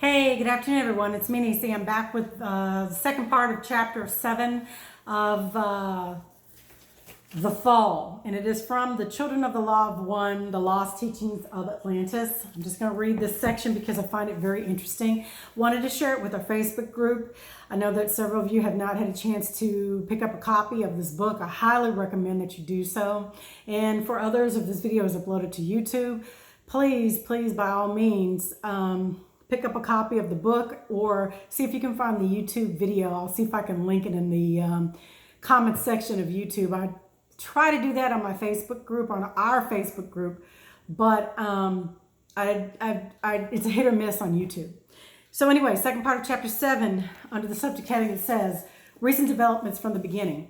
Hey, good afternoon, everyone. It's me, Nisi. I'm back with the second part of chapter 7 of The Fall, and it is from the Children of the Law of One, the Lost Teachings of Atlantis. I'm just going to read this section because I find it very interesting. Wanted to share it with our Facebook group. I know that several of you have not had a chance to pick up a copy of this book. I highly recommend that you do so. And for others, if this video is uploaded to YouTube, please, by all means, pick up a copy of the book or see if you can find the YouTube video. I'll see if I can link it in the comment section of YouTube. I try to do that on my Facebook group, on our Facebook group, but it's a hit or miss on YouTube. So anyway, second part of chapter 7, under the subject heading, it says, Recent Developments from the Beginning.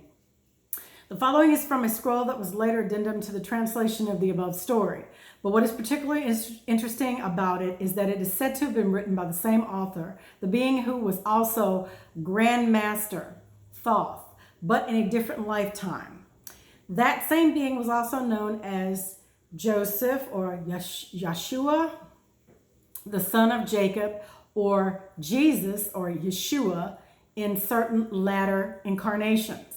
The following is from a scroll that was later addendum to the translation of the above story. But what is particularly interesting about it is that it is said to have been written by the same author, the being who was also Grand Master Thoth, but in a different lifetime. That same being was also known as Joseph or Yeshua, the son of Jacob, or Jesus or Yeshua in certain latter incarnations.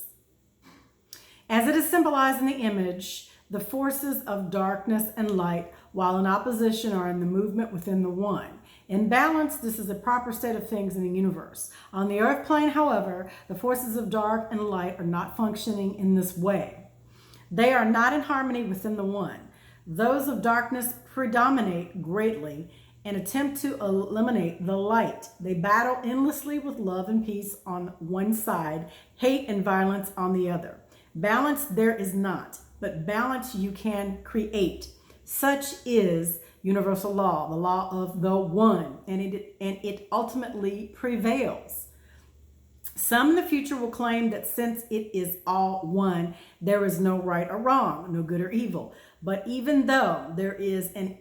As it is symbolized in the image, the forces of darkness and light, while in opposition, are in the movement within the one. In balance, this is a proper state of things in the universe. On the earth plane, however, the forces of dark and light are not functioning in this way. They are not in harmony within the one. Those of darkness predominate greatly and attempt to eliminate the light. They battle endlessly with love and peace on one side, hate and violence on the other. Balance there is not, but balance you can create. Such is universal law, the law of the one, and it ultimately prevails. Some in the future will claim that since it is all one, there is no right or wrong, no good or evil. But even though there is an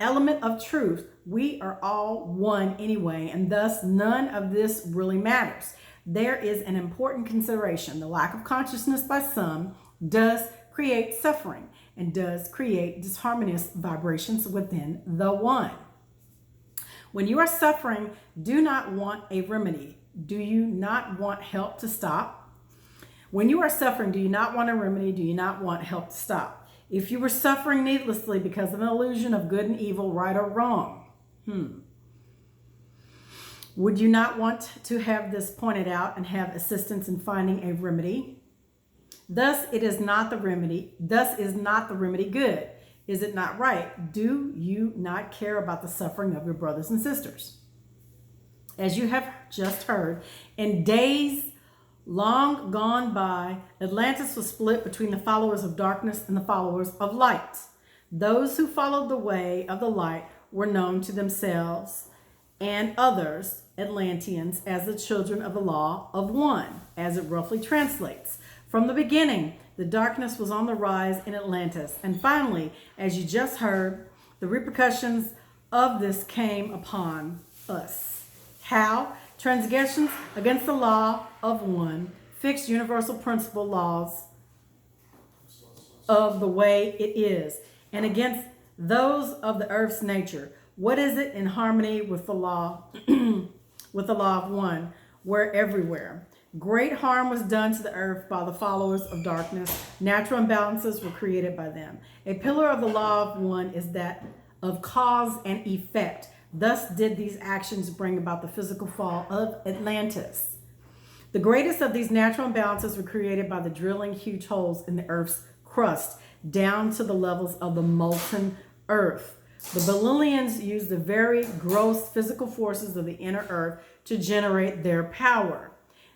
element of truth, we are all one anyway, and thus none of this really matters. There is an important consideration. The lack of consciousness by some does create suffering and does create disharmonious vibrations within the one. When you are suffering, do not want a remedy. Do you not want help to stop? When you are suffering, do you not want a remedy? Do you not want help to stop? If you were suffering needlessly because of an illusion of good and evil, right or wrong, would you not want to have this pointed out and have assistance in finding a remedy? Thus is not the remedy good. Is it not right? Do you not care about the suffering of your brothers and sisters? As you have just heard, in days long gone by, Atlantis was split between the followers of darkness and the followers of light. Those who followed the way of the light were known to themselves and others, Atlanteans, as the children of the law of one, as it roughly translates. From the beginning, the darkness was on the rise in Atlantis. And finally, as you just heard, the repercussions of this came upon us. How? Transgressions against the law of one, fixed universal principle laws of the way it is, and against those of the earth's nature. What is it in harmony with the law, with the law of one, where everywhere great harm was done to the earth by the followers of darkness? Natural imbalances were created by them. A pillar of the law of one is that of cause and effect. Thus did these actions bring about the physical fall of Atlantis. The greatest of these natural imbalances were created by the drilling huge holes in the earth's crust down to the levels of the molten earth. The Babylonians used the very gross physical forces of the inner earth to generate their power.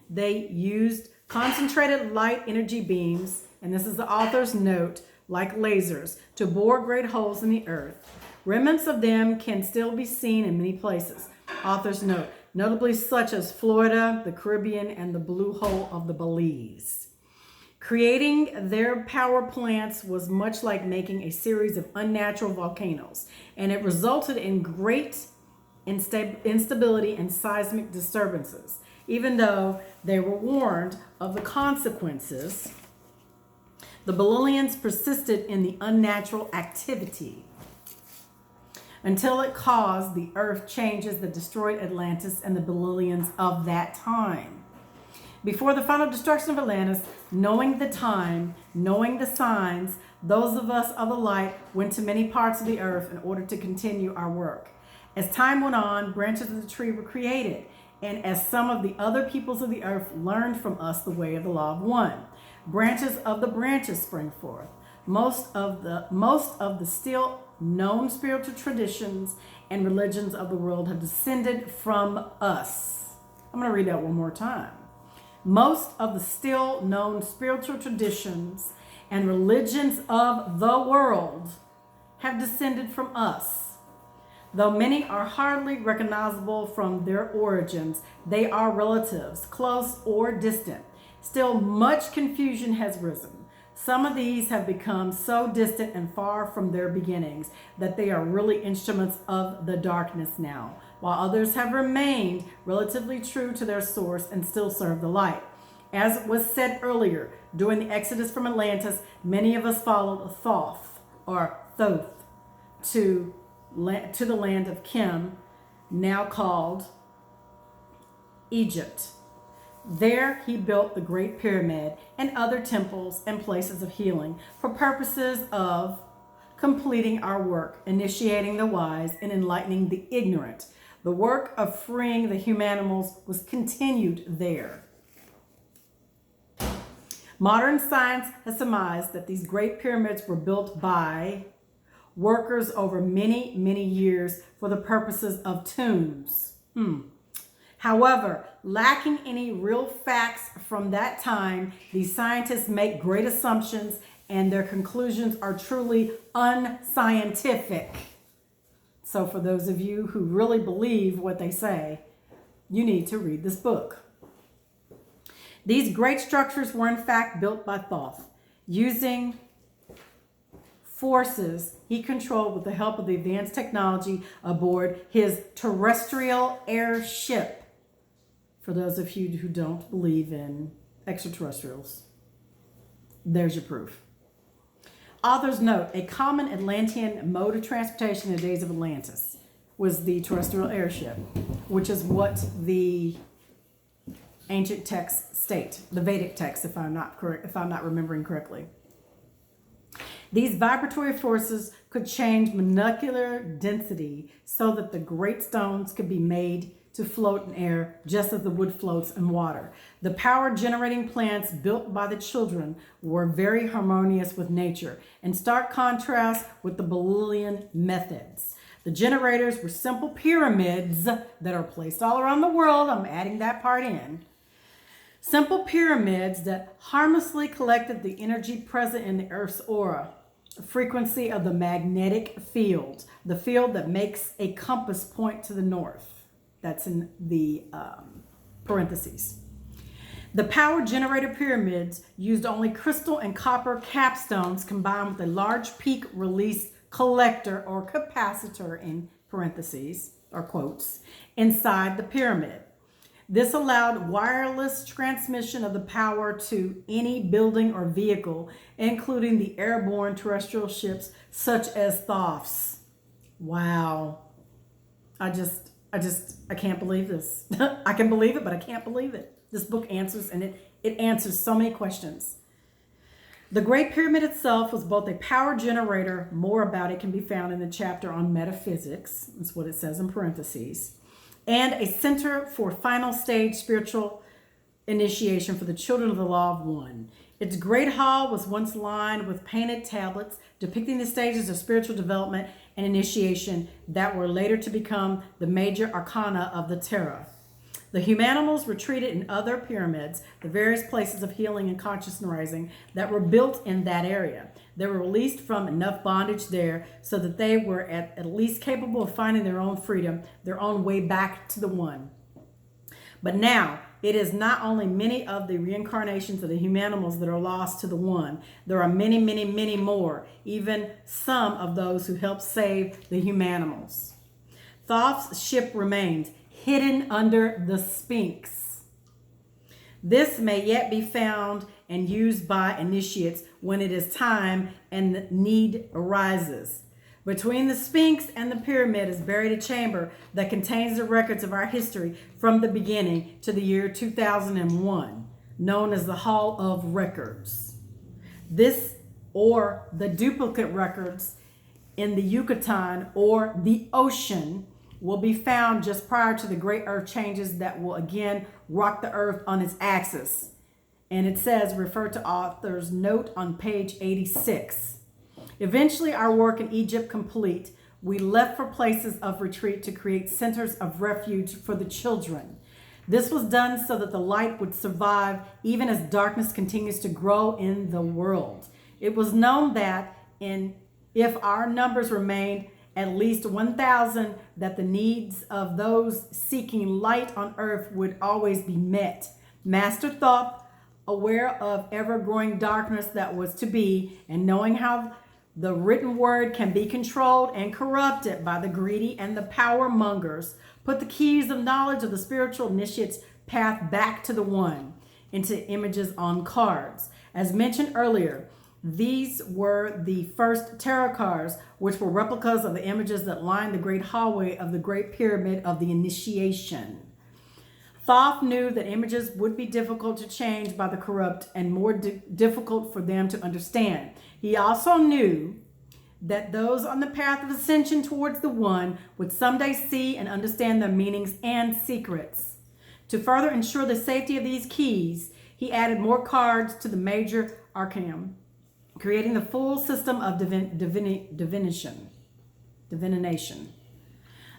They used concentrated light energy beams, and this is the author's note, like lasers, to bore great holes in the earth. Remnants of them can still be seen in many places. Author's note, notably such as Florida, the Caribbean, and the blue hole of the Belize. Creating their power plants was much like making a series of unnatural volcanoes, and it resulted in great instability and seismic disturbances. Even though they were warned of the consequences, the Babylonians persisted in the unnatural activity. until it caused the earth changes that destroyed Atlantis and the Babylonians of that time. Before the final destruction of Atlantis, knowing the time, knowing the signs, those of us of the light went to many parts of the earth in order to continue our work. As time went on, branches of the tree were created, and as some of the other peoples of the earth learned from us the way of the law of one, branches of the branches sprang forth. Most of the still known spiritual traditions and religions of the world have descended from us. I'm going to read that one more time. Most of the still known spiritual traditions and religions of the world have descended from us. Though many are hardly recognizable from their origins, they are relatives, close or distant. Still, much confusion has risen. Some of these have become so distant and far from their beginnings that they are really instruments of the darkness now, while others have remained relatively true to their source and still serve the light. As was said earlier, during the exodus from Atlantis, many of us followed Thoth or Thoth to the land of Kim, now called Egypt. There he built the Great Pyramid and other temples and places of healing for purposes of completing our work, initiating the wise and enlightening the ignorant. The work of freeing the humanimals was continued there. Modern science has surmised that these great pyramids were built by workers over many, many years for the purposes of tombs. However, lacking any real facts from that time, these scientists make great assumptions and their conclusions are truly unscientific. So for those of you who really believe what they say, you need to read this book. These great structures were in fact built by Thoth, using forces he controlled with the help of the advanced technology aboard his terrestrial airship. For those of you who don't believe in extraterrestrials, there's your proof. Authors note a common Atlantean mode of transportation in the days of Atlantis was the terrestrial airship, which is what the ancient texts state, the Vedic texts, if I'm not remembering correctly. These vibratory forces could change molecular density so that the great stones could be made to float in air just as the wood floats in water. The power generating plants built by the children were very harmonious with nature, in stark contrast with the Babylonian methods. The generators were simple pyramids that are placed all around the world. I'm adding that part in. Simple pyramids that harmlessly collected the energy present in the Earth's aura, frequency of the magnetic field, the field that makes a compass point to the north. That's in the parentheses. The power generator pyramids used only crystal and copper capstones combined with a large peak release collector or capacitor in parentheses or quotes inside the pyramid. This allowed wireless transmission of the power to any building or vehicle, including the airborne terrestrial ships such as Thoth's. Wow. I can't believe this. I can believe it, but I can't believe it. This book answers, and it answers so many questions. The Great Pyramid itself was both a power generator, more about it can be found in the chapter on metaphysics, that's what it says in parentheses, and a center for final stage spiritual initiation for the children of the law of one. Its great hall was once lined with painted tablets depicting the stages of spiritual development and initiation that were later to become the major arcana of the Terra. The humanimals were treated in other pyramids, the various places of healing and consciousness rising that were built in that area. They were released from enough bondage there so that they were at least capable of finding their own freedom, their own way back to the one. But now, it is not only many of the reincarnations of the humanimals that are lost to the one. There are many, many, many more, even some of those who helped save the humanimals. Thoth's ship remains hidden under the Sphinx. This may yet be found and used by initiates when it is time and the need arises. Between the Sphinx and the pyramid is buried a chamber that contains the records of our history from the beginning to the year 2001, known as the Hall of Records. This, or the duplicate records in the Yucatan or the ocean, will be found just prior to the great earth changes that will again rock the earth on its axis. And it says, refer to author's note on page 86. Eventually, our work in Egypt complete, we left for places of retreat to create centers of refuge for the children. This was done so that the light would survive even as darkness continues to grow in the world. It was known that if our numbers remained at least 1,000, that the needs of those seeking light on earth would always be met. Master Thoth, aware of ever-growing darkness that was to be, and knowing how the written word can be controlled and corrupted by the greedy and the power mongers, put the keys of knowledge of the spiritual initiate's path back to the One into images on cards. As mentioned earlier, these were the first tarot cards, which were replicas of the images that lined the great hallway of the Great Pyramid of the Initiation. Thoth knew that images would be difficult to change by the corrupt and more difficult for them to understand. He also knew that those on the path of ascension towards the One would someday see and understand their meanings and secrets. To further ensure the safety of these keys, he added more cards to the major arcanum, creating the full system of divination.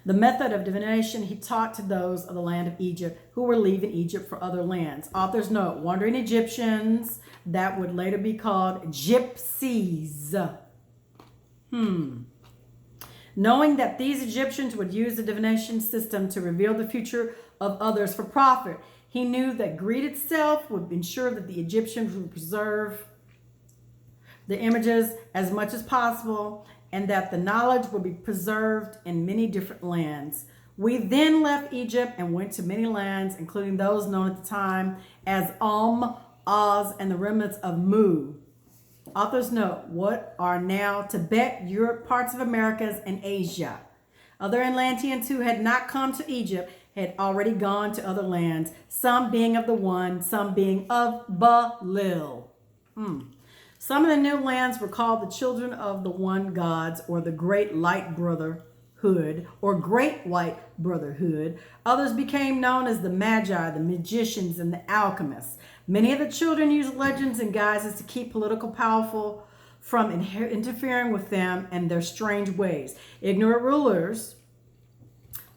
The method of divination he taught to those of the land of Egypt who were leaving Egypt for other lands. Author's note, wandering Egyptians, that would later be called gypsies. Knowing that these Egyptians would use the divination system to reveal the future of others for profit, he knew that greed itself would ensure that the Egyptians would preserve the images as much as possible, and that the knowledge would be preserved in many different lands. We then left Egypt and went to many lands, including those known at the time as Oz, and the remnants of Mu. Author's note, what are now Tibet, Europe, parts of Americas, and Asia. Other Atlanteans who had not come to Egypt had already gone to other lands, some being of the One, some being of Baalil. Some of the new lands were called the children of the One gods, or the Great Light Brotherhood, or Great White Brotherhood. Others became known as the Magi, the magicians, and the alchemists. Many of the children used legends and guises to keep political powerful from interfering with them and their strange ways. Ignorant rulers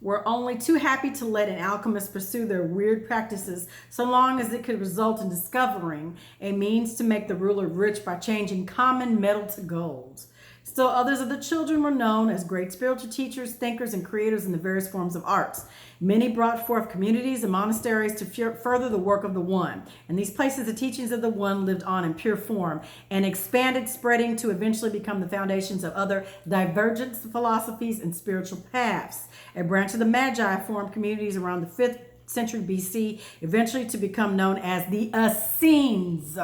were only too happy to let an alchemist pursue their weird practices so long as it could result in discovering a means to make the ruler rich by changing common metal to gold. Still others of the children were known as great spiritual teachers, thinkers, and creators in the various forms of arts. Many brought forth communities and monasteries to further the work of the One. In these places, the teachings of the One lived on in pure form and expanded, spreading to eventually become the foundations of other divergent philosophies and spiritual paths. A branch of the Magi formed communities around the 5th century BC, eventually to become known as the Essenes.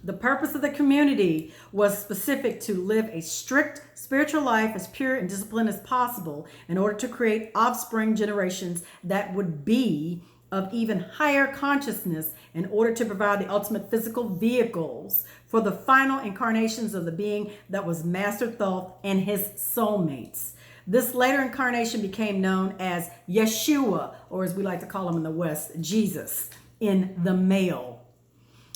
The purpose of the community was specific to live a strict spiritual life as pure and disciplined as possible in order to create offspring generations that would be of even higher consciousness in order to provide the ultimate physical vehicles for the final incarnations of the being that was Master Thoth and his soulmates. This later incarnation became known as Yeshua, or as we like to call him in the West, Jesus, in the male.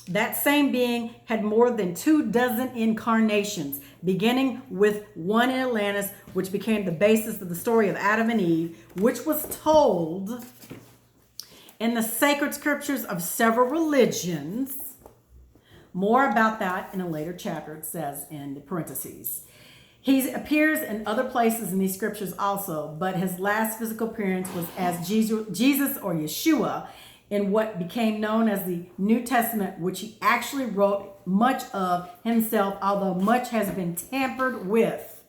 That same being had more than 24 incarnations, beginning with one in Atlantis, which became the basis of the story of Adam and Eve, which was told in the sacred scriptures of several religions. More about that in a later chapter, it says in the parentheses. He appears in other places in these scriptures also, but his last physical appearance was as Jesus or Yeshua, in what became known as the New Testament, which he actually wrote much of himself, although much has been tampered with.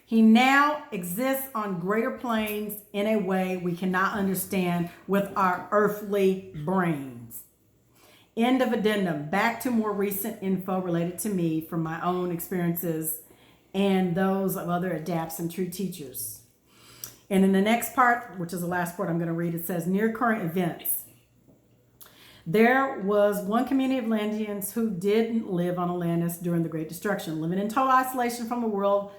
He now exists on greater planes in a way we cannot understand with our earthly brains. End of addendum. Back to more recent info related to me from my own experiences and those of other adapts and true teachers. And in the next part, which is the last part I'm going to read, it says, near current events. There was one community of Atlanteans who didn't live on Atlantis during the Great Destruction, living in total isolation from the world,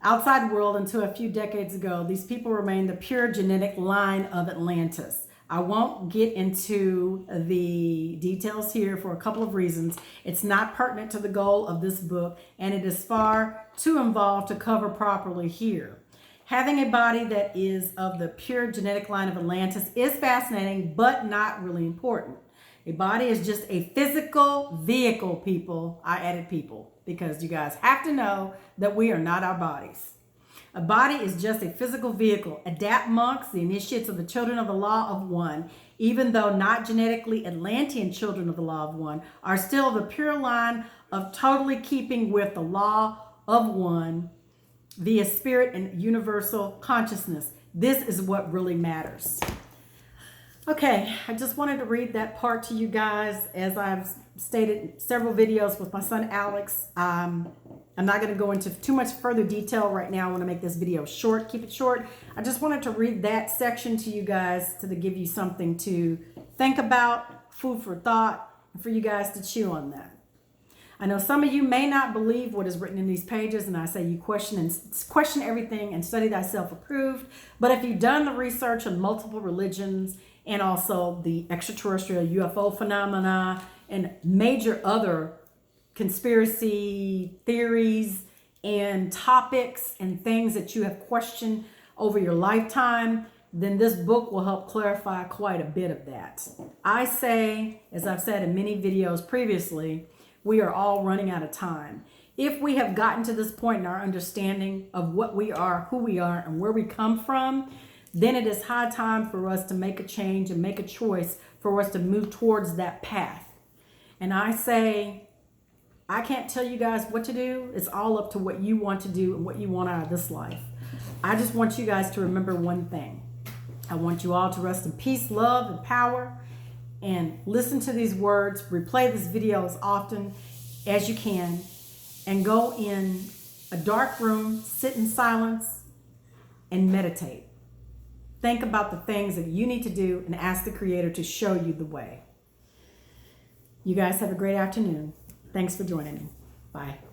outside world until a few decades ago. These people remain the pure genetic line of Atlantis. I won't get into the details here for a couple of reasons. It's not pertinent to the goal of this book, and it is far too involved to cover properly here. Having a body that is of the pure genetic line of Atlantis is fascinating, but not really important. A body is just a physical vehicle, people. I added people because you guys have to know that we are not our bodies. A body is just a physical vehicle. Adapt monks, the initiates of the children of the law of one, even though not genetically Atlantean children of the law of one, are still the pure line of totally keeping with the law of one via spirit and universal consciousness. This is what really matters. Okay, I just wanted to read that part to you guys. As I've stated in several videos with my son Alex, I'm not going to go into too much further detail right now. I want to make this video short, keep it short. I just wanted to read that section to you guys to give you something to think about, food for thought, and for you guys to chew on that. I know some of you may not believe what is written in these pages, and I say you question everything and study thyself approved. But if you've done the research on multiple religions and also the extraterrestrial UFO phenomena and major other conspiracy theories and topics and things that you have questioned over your lifetime, then this book will help clarify quite a bit of that. I say, as I've said in many videos previously, we are all running out of time. If we have gotten to this point in our understanding of what we are, who we are, and where we come from, then it is high time for us to make a change and make a choice for us to move towards that path. And I say, I can't tell you guys what to do. It's all up to what you want to do and what you want out of this life. I just want you guys to remember one thing. I want you all to rest in peace, love, and power. And listen to these words, replay this video as often as you can, and go in a dark room, sit in silence, and meditate. Think about the things that you need to do and ask the Creator to show you the way. You guys have a great afternoon. Thanks for joining me. Bye.